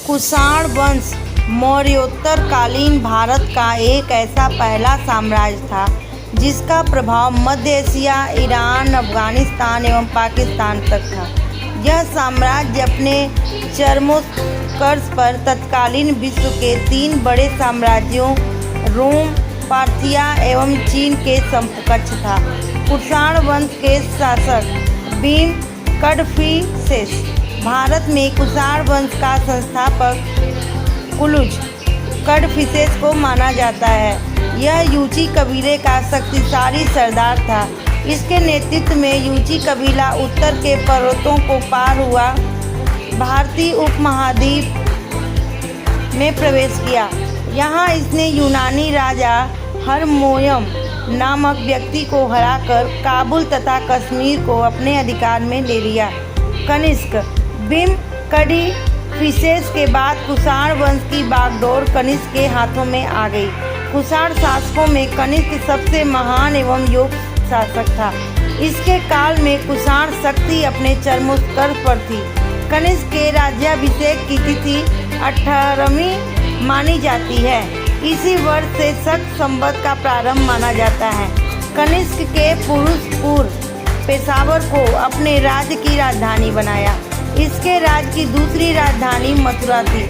कुषाण वंश मौर्योत्तर कालीन भारत का एक ऐसा पहला साम्राज्य था जिसका प्रभाव मध्य एशिया, ईरान, अफगानिस्तान एवं पाकिस्तान तक था। यह साम्राज्य अपने चरमोत्कर्ष पर तत्कालीन विश्व के 3 बड़े साम्राज्यों रोम, पार्थिया एवं चीन के समकक्ष था। कुषाण वंश के शासक भीम कडफिसेस भारत में कुषाण वंश का संस्थापक कुलुज कडफिसेस को माना जाता है। यह यूची कबीले का शक्तिशाली सरदार था। इसके नेतृत्व में यूची कबीला उत्तर के पर्वतों को पार हुआ भारतीय उपमहाद्वीप में प्रवेश किया। यहाँ इसने यूनानी राजा हरमोयम नामक व्यक्ति को हराकर काबुल तथा कश्मीर को अपने अधिकार में ले लिया। कनिष्क भीम कडफिसेस के बाद कुषाण वंश की बागडोर कनिष्क के हाथों में आ गई। कुषाण शासकों में कनिष्क सबसे महान एवं योग्य शासक था। इसके काल में कुषाण शक्ति अपने चरमोत्कर्ष पर थी। कनिष्क के राज्याभिषेक की तिथि 18वीं मानी जाती है। इसी वर्ष से शक संवत का प्रारंभ माना जाता है। कनिष्क के पुरुषपुर पेशावर को अपने राज्य की राजधानी बनाया। इसके राज्य की दूसरी राजधानी मथुरा थी।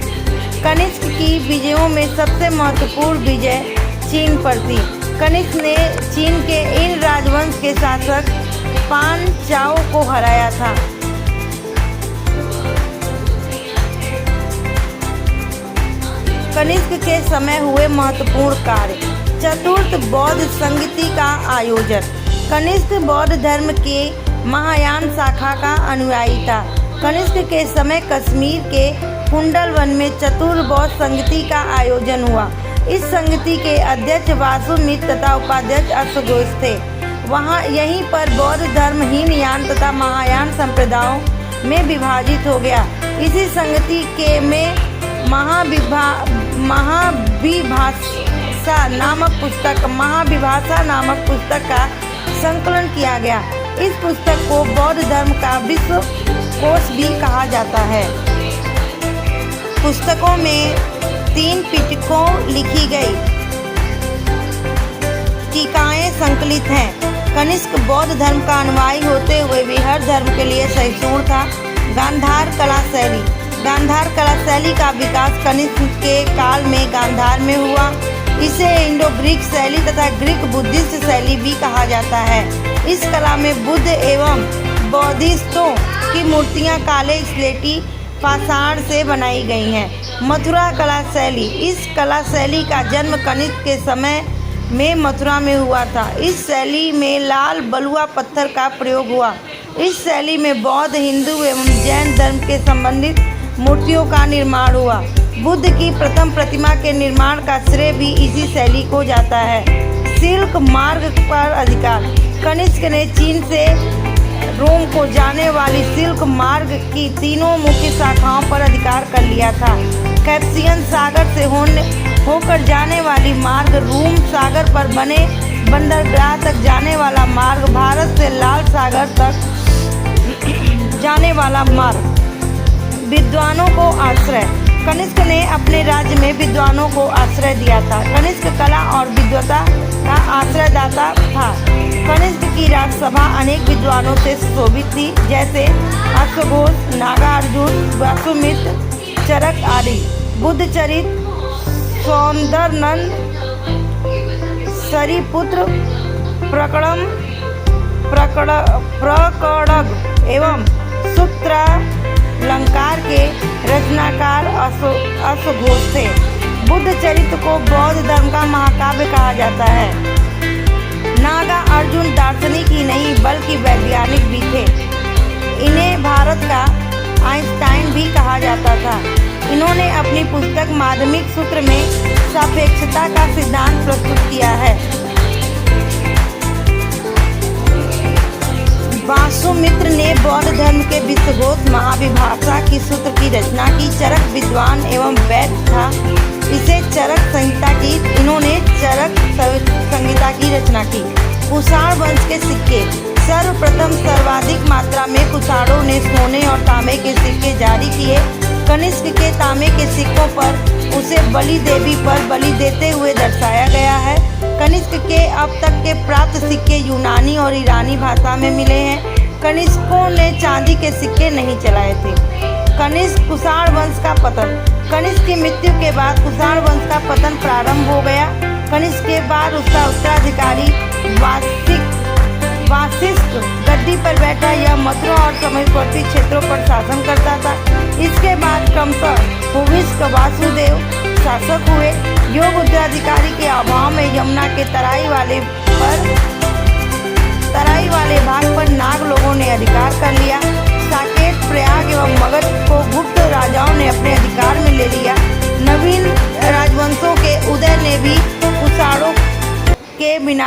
कनिष्क की विजयों में सबसे महत्वपूर्ण विजय चीन पर थी। कनिष्क ने चीन के इन राजवंश के शासक पांचाओं को हराया था। कनिष्क के समय हुए महत्वपूर्ण कार्य। चतुर्थ बौद्ध संगति का आयोजन। कनिष्क बौद्ध धर्म के महायान शाखा का अनुयायी था। कनिष्क के समय कश्मीर के कुंडलवन में चतुर्थ बौद्ध संगति का आयोजन हुआ। इस संगति के अध्यक्ष वासुमित्र तथा उपाध्यक्ष अश्वघोष थे। यहीं पर बौद्ध धर्म हीनयान तथा महायान संप्रदायों में विभाजित हो गया। इसी संगति के में महाविभाषा नामक पुस्तक का संकलन किया गया। इस पुस्तक को बौद्ध धर्म का विश्व कोश भी कहा जाता है। पुस्तकों में 3 पिटकों लिखी गई टीकाएं संकलित हैं। कनिष्क बौद्ध धर्म का अनुयायी होते हुए भी हर धर्म के लिए सहिष्णु था। गांधार कला शैली। गांधार कला शैली का विकास कनिष्क के काल में गांधार में हुआ। इसे इंडो ग्रीक शैली तथा ग्रीक बुद्धिस्ट शैली भी कहा जाता है। इस कला में बुद्ध एवं बौद्धिस्टों की मूर्तियां काले स्लेटी पाषाण से बनाई गई हैं। मथुरा कला शैली। इस कला शैली का जन्म कनिष्क के समय में मथुरा में हुआ था। इस शैली में लाल बलुआ पत्थर का प्रयोग हुआ। इस शैली में बौद्ध, हिंदू एवं जैन धर्म के संबंधित मूर्तियों का निर्माण हुआ। बुद्ध की प्रथम प्रतिमा के निर्माण का श्रेय भी इसी शैली को जाता है। सिल्क मार्ग पर अधिकार। कनिष्क ने चीन से रोम को जाने वाली सिल्क मार्ग की 3 मुख्य शाखाओं पर अधिकार कर लिया था। कैस्पियन सागर से होकर जाने वाली मार्ग, रूम सागर पर बने बंदरगाह तक जाने वाला मार्ग, भारत से लाल सागर तक जाने वाला मार्ग। विद्वानों को आश्रय। कनिष्क ने अपने राज्य में विद्वानों को आश्रय दिया था। कनिष्क कला और विद्वता का आश्रयदाता था। कनिष्क की राजसभा अनेक विद्वानों से सुशोभित थी, जैसे अश्वघोष, नागार्जुन, वासुमित्र, चरक आदि। बुद्धचरित, सौंदरनंद, सरिपुत्र, प्रकड़ग एवं सूत्रालंकार के रचनाकार अश्वघोष थे। बुद्ध चरित्र को बौद्ध धर्म का महाकाव्य कहा जाता है। नागा अर्जुन दार्शनिक ही नहीं बल्कि वैज्ञानिक भी थे। इन्हें भारत का आइंस्टाइन भी कहा जाता था। इन्होंने अपनी पुस्तक माध्यमिक सूत्र में सापेक्षता का सिद्धांत प्रस्तुत किया है। वासुमित्र ने बौद्ध धर्म के विश्वकोश महाविभाषा की सूत्र की रचना की। चरक विद्वान एवं वैद्य था। इसे चरक संहिता की। इन्होंने चरक संहिता की रचना की। कुषाण वंश के सिक्के। सर्वप्रथम सर्वाधिक मात्रा में कुषाणों ने सोने और तांबे के सिक्के जारी किए। कनिष्क के तांबे के सिक्कों पर उसे बलि देवी पर बलि देते हुए दर्शाया गया है। कनिष्क के अब तक के प्राप्त सिक्के यूनानी और ईरानी भाषा में मिले हैं। कनिष्कों ने चांदी के सिक्के नहीं चलाए थे। कनिष्क कुषाण वंश का पतन। कनिष्क की मृत्यु के बाद कुषाण वंश का पतन प्रारंभ हो गया। कनिष्क के बाद उसका उत्तराधिकारी वासिष्ठ गद्दी पर बैठा। यह मथुरा और समीपवर्ती क्षेत्रों पर शासन करता था। इसके बाद क्रमशः भूमिष्ठ वासुदेव शासक हुए। योग उत्तराधिकारी के अभाव में यमुना के तराई वाले भाग पर नाग लोगों ने अधिकार कर लिया। साकेत, प्रयाग एवं मगध को गुप्त राजाओं ने अपने अधिकार में ले लिया। नवीन राजवंशों के उदय ने भी कुषाणों के बिना